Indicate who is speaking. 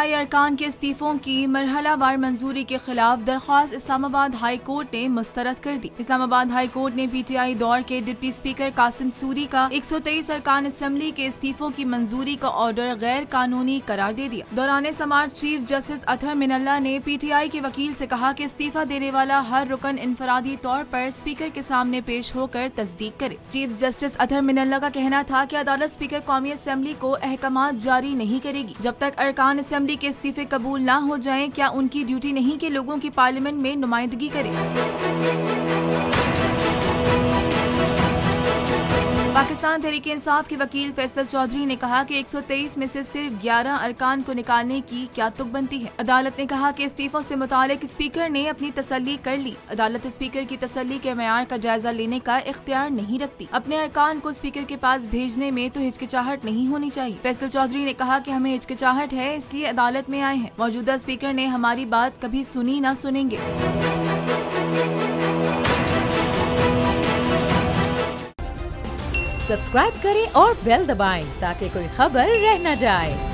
Speaker 1: PTI अरकान के इस्तीफों की मरहलावार मंजूरी के खिलाफ दरख्वास्त इस्लामाबाद हाई कोर्ट ने मुस्तरद कर दी। इस्लामाबाद हाई कोर्ट ने PTI दौर के डिप्टी स्पीकर कासिम सूरी का 123 अरकान असम्बली के इस्तीफों की मंजूरी का ऑर्डर गैर कानूनी करार दे दिया। दौरान समाअत चीफ जस्टिस अतहर मिनल्ला ने PTI के वकील से कहा कि इस्तीफा देने वाला हर रुकन इनफरादी तौर पर स्पीकर के सामने पेश होकर तस्दीक करे। चीफ जस्टिस अतहर मिनल्ला का कहना था कि अदालत स्पीकर कौमी असम्बली को अहकामात जारी नहीं करेगी जब तक अरकान असम्बली के इस्तीफे कबूल न हो जाएं। क्या उनकी ड्यूटी नहीं कि लोगों की पार्लियामेंट में नुमाइंदगी करे? पाकिस्तान तहरीक इंसाफ के वकील फैसल चौधरी ने कहा कि 123 में से सिर्फ 11 अरकान को निकालने की क्या तुक बनती है। अदालत ने कहा कि इस्तीफों से मुतालिक स्पीकर ने अपनी तसल्ली कर ली। अदालत स्पीकर की तसल्ली के मयार का जायजा लेने का इख्तियार नहीं रखती। अपने अरकान को स्पीकर के पास भेजने में तो हिचकिचाहट नहीं होनी चाहिए। फैसल चौधरी ने कहा कि हमें हिचकिचाहट है, इसलिए अदालत में आए हैं। मौजूदा स्पीकर ने हमारी बात कभी सुनी न सुनेंगे।
Speaker 2: सब्सक्राइब करें और बेल दबाएं ताकि कोई खबर रह न जाए।